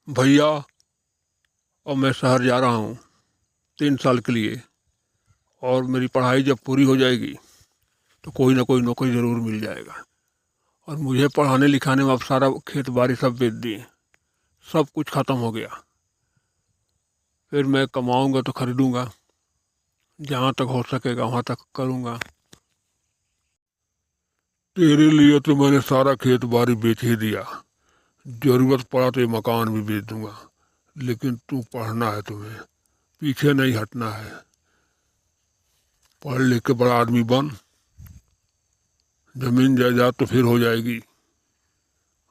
भैया, और मैं शहर जा रहा हूँ 3 साल के लिए। और मेरी पढ़ाई जब पूरी हो जाएगी तो कोई ना कोई नौकरी ज़रूर मिल जाएगा। और मुझे पढ़ाने लिखाने में अब सारा खेत बाड़ी सब बेच दिए, सब कुछ ख़त्म हो गया। फिर मैं कमाऊँगा तो खरीदूँगा, जहाँ तक हो सकेगा वहाँ तक करूँगा। तेरे लिए तो मैंने सारा खेत बाड़ी बेच ही दिया, ज़रूरत पड़ा तो ये मकान भी बेच दूँगा। लेकिन तू पढ़ना है, तुम्हें पीछे नहीं हटना है। पढ़ लिख के बड़ा आदमी बन, ज़मीन जायदाद तो फिर हो जाएगी।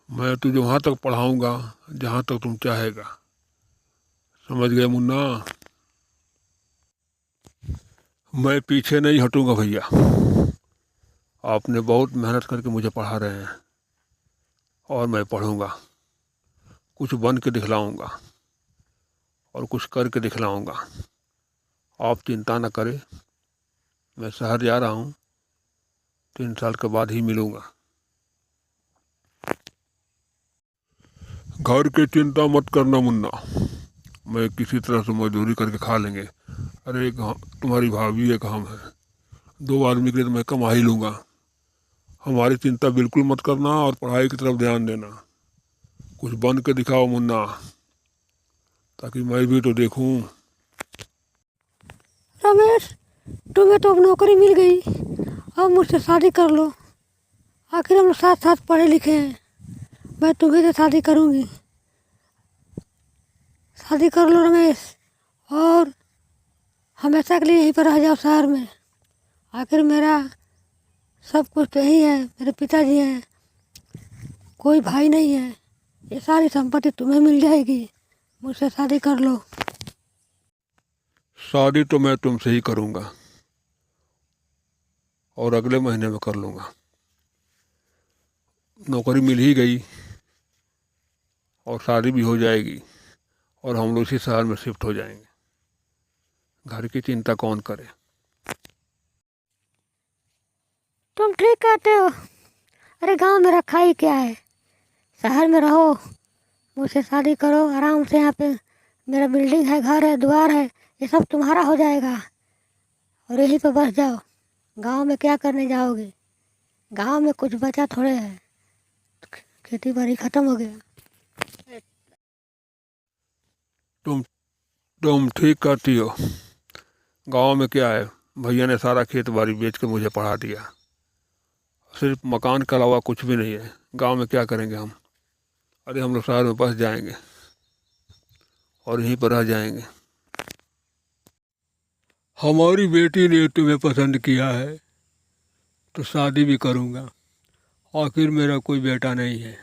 मैं तुझे वहाँ तक पढ़ाऊँगा जहाँ तक तुम चाहेगा। समझ गए मुन्ना? मैं पीछे नहीं हटूँगा भैया। आपने बहुत मेहनत करके मुझे पढ़ा रहे हैं और मैं पढ़ूँगा, कुछ बन के दिखलाऊँगा और कुछ करके दिखलाऊँगा। आप चिंता न करें, मैं शहर जा रहा हूँ, 3 साल के बाद ही मिलूँगा। घर की चिंता मत करना मुन्ना, मैं किसी तरह से मजदूरी करके खा लेंगे। अरे तुम्हारी भाभी एक हम है, 2 आदमी के लिए तो मैं कमा ही लूँगा। हमारी चिंता बिल्कुल मत करना और पढ़ाई की तरफ ध्यान देना। कुछ बन के दिखाओ मुन्ना, ताकि मैं भी तो देखूं। रमेश, तुम्हें तो अब नौकरी मिल गई, अब मुझसे शादी कर लो। आखिर हम लोग साथ साथ पढ़े लिखे हैं। मैं तुम्हें से शादी करूँगी। शादी कर लो रमेश, और हमेशा के लिए यहीं पर रह जाओ शहर में। आखिर मेरा सब कुछ तो यही है, मेरे पिताजी हैं, कोई भाई नहीं है। ये सारी संपत्ति तुम्हें मिल जाएगी। मुझसे शादी कर लो। शादी तो मैं तुमसे ही करूँगा और अगले महीने में कर लूँगा। नौकरी मिल ही गई और शादी भी हो जाएगी और हम लोग इसी शहर में शिफ्ट हो जाएंगे। घर की चिंता कौन करे। तुम ठीक कहते हो। अरे गांव में रखा ही क्या है, शहर में रहो, मुझसे शादी करो आराम से। यहाँ पे मेरा बिल्डिंग है, घर है, द्वार है, ये सब तुम्हारा हो जाएगा और यहीं पे बस जाओ। गांव में क्या करने जाओगे? गांव में कुछ बचा थोड़े है, खेती बाड़ी खत्म हो गया। तुम तुम ठीक कहती हो। गांव में क्या है, भैया ने सारा खेत बाड़ी बेच के मुझे पढ़ा दिया। सिर्फ मकान के अलावा कुछ भी नहीं है। गांव में क्या करेंगे हम? अरे हम लोग शहर में बस जाएंगे और यहीं पर रह जाएंगे। हमारी बेटी ने तुम्हें पसंद किया है तो शादी भी करूँगा। आखिर मेरा कोई बेटा नहीं है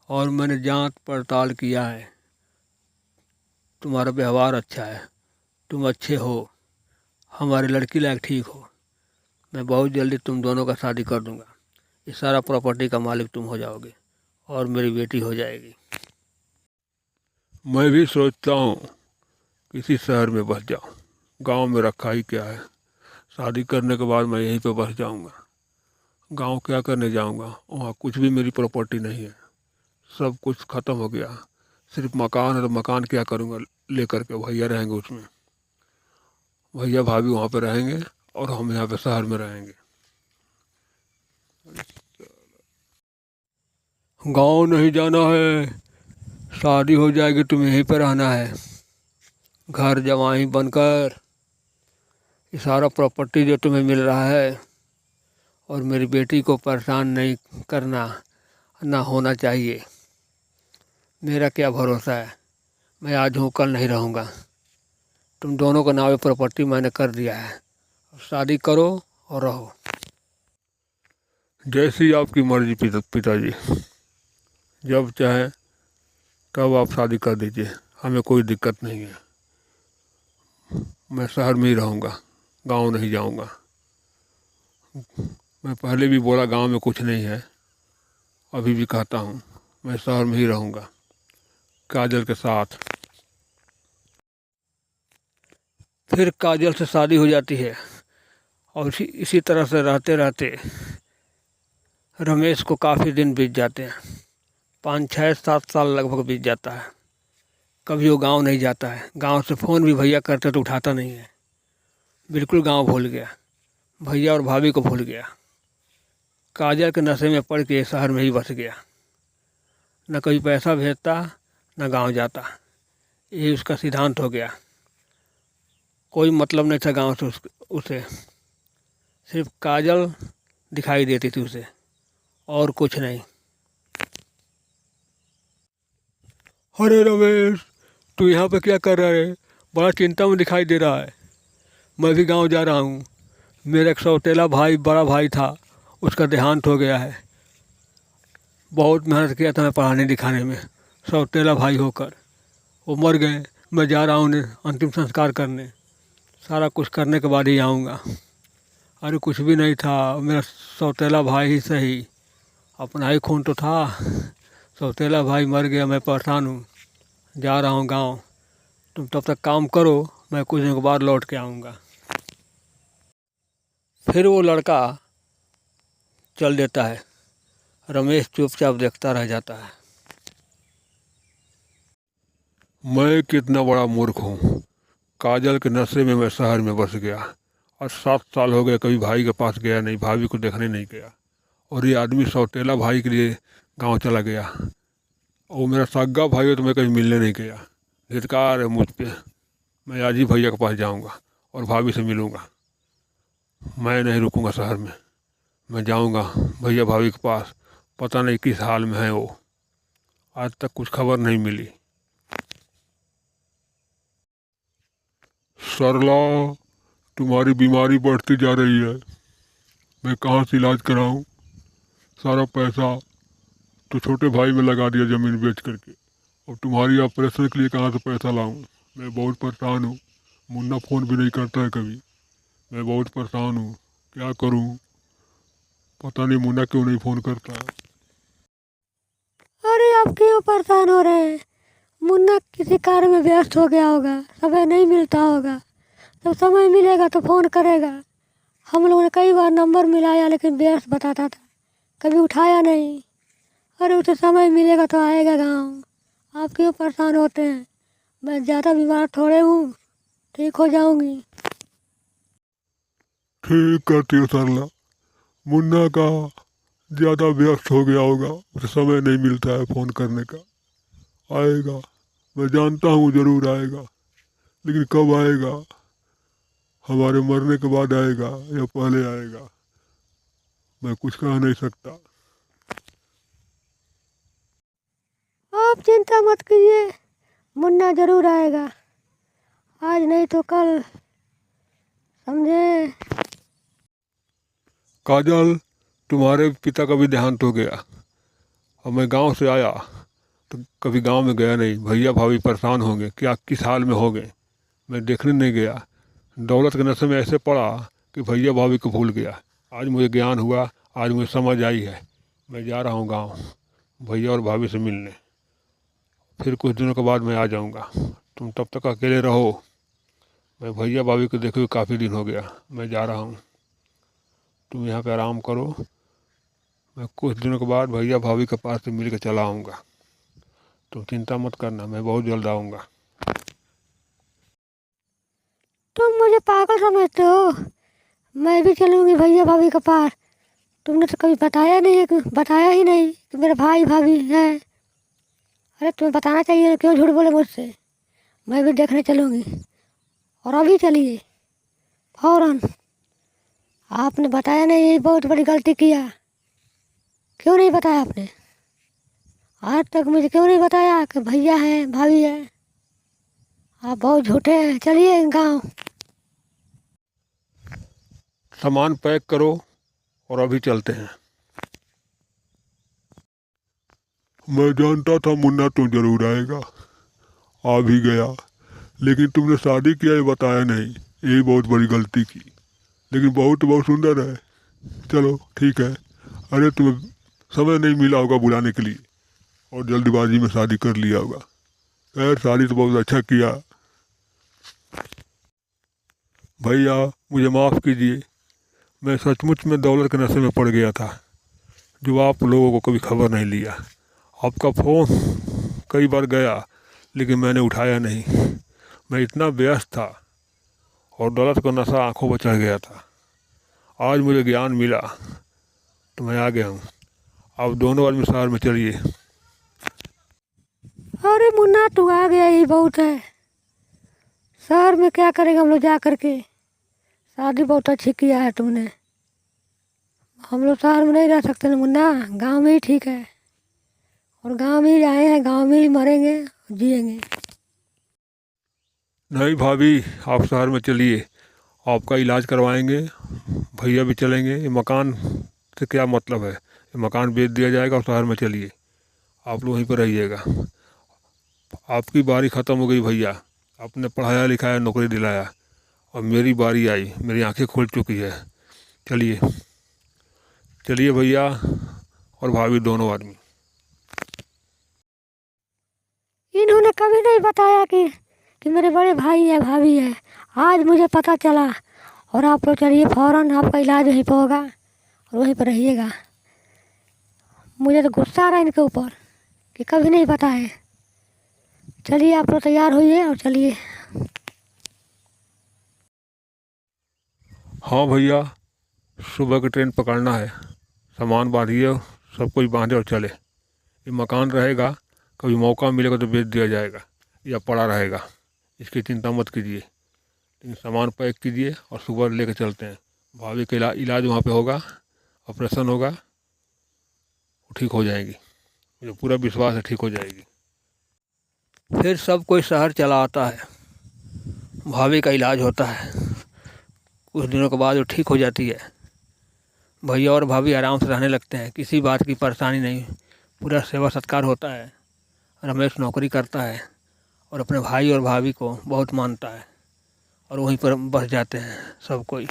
और मैंने जांच पड़ताल किया है। तुम्हारा व्यवहार अच्छा है, तुम अच्छे हो, हमारी लड़की लायक ठीक हो। मैं बहुत जल्दी तुम दोनों का शादी कर दूंगा। इस सारा प्रॉपर्टी का मालिक तुम हो जाओगे और मेरी बेटी हो जाएगी। मैं भी सोचता हूँ किसी शहर में बस जाऊँ। गांव में रखा ही क्या है। शादी करने के बाद मैं यहीं पे बस जाऊँगा। गांव क्या करने जाऊँगा, वहाँ कुछ भी मेरी प्रॉपर्टी नहीं है, सब कुछ ख़त्म हो गया। सिर्फ मकान है तो मकान क्या करूँगा लेकर के? भैया रहेंगे उसमें, भैया भाभी वहाँ पे रहेंगे और हम यहाँ पे शहर में रहेंगे। गांव नहीं जाना है, शादी हो जाएगी, तुम्हें यहीं पर रहना है, घर जमाई बनकर। ये सारा प्रॉपर्टी जो तुम्हें मिल रहा है और मेरी बेटी को परेशान नहीं करना, ना होना चाहिए। मेरा क्या भरोसा है, मैं आज हूँ कल नहीं रहूँगा। तुम दोनों का नावे प्रॉपर्टी मैंने कर दिया है, अब शादी करो और रहो। जैसी आपकी मर्जी पिताजी, जब चाहे तब आप शादी कर दीजिए, हमें कोई दिक्कत नहीं है। मैं शहर में ही रहूँगा, गांव नहीं जाऊँगा। मैं पहले भी बोला गांव में कुछ नहीं है, अभी भी कहता हूँ मैं शहर में ही रहूँगा, काजल के साथ। फिर काजल से शादी हो जाती है और इसी तरह से रहते रहते रमेश को काफ़ी दिन बीत जाते हैं। 5 6 7 साल लगभग बीत जाता है। कभी वो गांव नहीं जाता है। गांव से फ़ोन भी भैया करते तो उठाता नहीं है। बिल्कुल गांव भूल गया, भैया और भाभी को भूल गया। काजल के नशे में पड़ के शहर में ही बस गया। न कभी पैसा भेजता न गांव जाता। यही उसका सिद्धांत हो गया। कोई मतलब नहीं था गांव से उसे। सिर्फ काजल दिखाई देती थी उसे, और कुछ नहीं। अरे रमेश, तू यहाँ पे क्या कर रहा है? बड़ा चिंता में दिखाई दे रहा है। मैं भी गांव जा रहा हूँ। मेरा एक सौतेला भाई, बड़ा भाई था, उसका देहांत हो गया है। बहुत मेहनत किया था मैं पढ़ाने लिखाने में, सौतेला भाई होकर वो मर गए। मैं जा रहा हूँ उन्हें अंतिम संस्कार करने। सारा कुछ करने के बाद ही आऊँगा। अरे कुछ भी नहीं था, मेरा सौतेला भाई ही सही, अपना ही खून तो था। सौतेला भाई मर गया, मैं परेशान हूँ, जा रहा हूँ गांव। तुम तब तक काम करो, मैं कुछ दिनों के बाद लौट के आऊँगा। फिर वो लड़का चल देता है। रमेश चुपचाप देखता रह जाता है। मैं कितना बड़ा मूर्ख हूँ। काजल के नशे में मैं शहर में बस गया, और 7 साल हो गए कभी भाई के पास गया नहीं, भाभी को देखने नहीं गया। और ये आदमी सौतेला भाई के लिए गांव चला गया। वो मेरा सगा भाई है तो मैं कहीं मिलने नहीं गया। धिक्कार है मुझ पे। मैं आज ही भैया के पास जाऊंगा और भाभी से मिलूंगा। मैं नहीं रुकूंगा शहर में, मैं जाऊंगा भैया भाभी के पास। पता नहीं किस हाल में है वो, आज तक कुछ खबर नहीं मिली। सरला, तुम्हारी बीमारी बढ़ती जा रही है। मैं कहाँ से इलाज कराऊं? सारा पैसा तो छोटे भाई में लगा दिया ज़मीन बेच करके। और तुम्हारी ऑपरेशन के लिए कहाँ से पैसा लाऊं? मैं बहुत परेशान हूँ। मुन्ना फ़ोन भी नहीं करता है कभी। मैं बहुत परेशान हूँ, क्या करूँ? पता नहीं मुन्ना क्यों नहीं फ़ोन करता है। अरे आप क्यों परेशान हो रहे हैं? मुन्ना किसी कार्य में व्यस्त हो गया होगा, समय नहीं मिलता होगा। जब समय मिलेगा तो फ़ोन करेगा। हम लोगों ने कई बार नंबर मिलाया लेकिन व्यस्त बताता था, कभी उठाया नहीं। अरे उसे समय मिलेगा तो आएगा गांव। आप क्यों परेशान होते हैं? मैं ज़्यादा बीमार थोड़े हूँ, ठीक हो जाऊंगी। ठीक करती हो सरला। मुन्ना का ज़्यादा व्यस्त हो गया होगा, उसे समय नहीं मिलता है फ़ोन करने का। आएगा, मैं जानता हूँ ज़रूर आएगा, लेकिन कब आएगा? हमारे मरने के बाद आएगा या पहले आएगा, मैं कुछ कह नहीं सकता। आप चिंता मत कीजिए, मुन्ना ज़रूर आएगा, आज नहीं तो कल, समझे? काजल, तुम्हारे पिता का भी देहांत हो गया। अब मैं गांव से आया तो कभी गांव में गया नहीं। भैया भाभी परेशान होंगे, क्या किस हाल में हो गए, मैं देखने नहीं गया। दौलत के नशे में ऐसे पड़ा कि भैया भाभी को भूल गया। आज मुझे ज्ञान हुआ, आज मुझे समझ आई है। मैं जा रहा हूँ गांव भैया और भाभी से मिलने। फिर कुछ दिनों के बाद मैं आ जाऊँगा। तुम तब तक अकेले रहो। मैं भैया भाभी को देखे हुए काफ़ी दिन हो गया। मैं जा रहा हूँ, तुम यहाँ पे आराम करो। मैं कुछ दिनों के बाद भैया भाभी के पास से मिल के चला आऊँगा। तुम चिंता मत करना, मैं बहुत जल्द आऊँगा। तुम मुझे पागल समझते हो? मैं भी चलूँगी भैया भाभी के पास। तुमने तो कभी बताया नहीं है, बताया ही नहीं कि मेरे भाई भाभी हैं। अरे तुम्हें बताना चाहिए ना, क्यों झूठ बोले मुझसे? मैं भी देखने चलूँगी, और अभी चलिए फौरन। आपने बताया नहीं, यही बहुत बड़ी गलती किया। क्यों नहीं बताया आपने? आज तक मुझे क्यों नहीं बताया कि भैया हैं भाभी हैं? आप बहुत झूठे हैं। चलिए गांव। सामान पैक करो और अभी चलते हैं। मैं जानता था मुन्ना तो जरूर आएगा, आ भी गया। लेकिन तुमने शादी किया ये बताया नहीं, यही बहुत बड़ी गलती की। लेकिन बहुत सुंदर है। चलो ठीक है। अरे तुम्हें समय नहीं मिला होगा बुलाने के लिए, और जल्दबाजी में शादी कर लिया होगा। खैर, शादी तो बहुत अच्छा किया। भैया मुझे माफ़ कीजिए, मैं सचमुच में दौलत के नशे में पड़ गया था, जो आप लोगों को कभी खबर नहीं लिया। आपका फ़ोन कई बार गया, लेकिन मैंने उठाया नहीं। मैं इतना व्यस्त था और दौलत का नशा आंखों पर चढ़ गया था। आज मुझे ज्ञान मिला तो मैं आ गया हूँ। अब दोनों आदमी शहर में चलिए। अरे मुन्ना तू आ गया ही बहुत है। शहर में क्या करेंगे हम लोग जा कर के? शादी बहुत अच्छी किया है तुमने। हम लोग शहर में नहीं रह सकते ना मुन्ना, गांव में ही ठीक है। और गांव में ही आए हैं, गांव में ही मरेंगे जिएंगे। नहीं भाभी, आप शहर में चलिए, आपका इलाज करवाएंगे, भैया भी चलेंगे। ये मकान से क्या मतलब है? ये मकान बेच दिया जाएगा और शहर में चलिए, आप लोग वहीं पर रहिएगा। आपकी बारी ख़त्म हो गई भैया, आपने पढ़ाया लिखाया, नौकरी दिलाया, और मेरी बारी आई, मेरी आंखें खुल चुकी है। चलिए चलिए भैया और भाभी दोनों आदमी। इन्होंने कभी नहीं बताया कि मेरे बड़े भाई है भाभी है। आज मुझे पता चला। और आप लोग चलिए फ़ौरन, आपका इलाज वहीं पर होगा और वहीं पर रहिएगा। मुझे तो गुस्सा आ रहा है इनके ऊपर कि कभी नहीं बताए। चलिए आप लोग तैयार होइए और चलिए। हाँ भैया, सुबह की ट्रेन पकड़ना है। सामान बांधिए, सब कुछ बांधे और चले। ये मकान रहेगा, कभी मौका मिलेगा तो बेच दिया जाएगा या पड़ा रहेगा, इसकी चिंता मत कीजिए। लेकिन सामान पैक कीजिए और सुबह लेकर चलते हैं। भाभी का इलाज वहाँ पे होगा, ऑपरेशन होगा, वो ठीक हो जाएगी। मुझे पूरा विश्वास है ठीक हो जाएगी। फिर सब कोई शहर चला आता है। भाभी का इलाज होता है, कुछ दिनों के बाद वो ठीक हो जाती है। भैया और भाभी आराम से रहने लगते हैं, किसी बात की परेशानी नहीं। पूरा सेवा सत्कार होता है। रमेश नौकरी करता है और अपने भाई और भाभी को बहुत मानता है और वहीं पर बस जाते हैं सब कोई।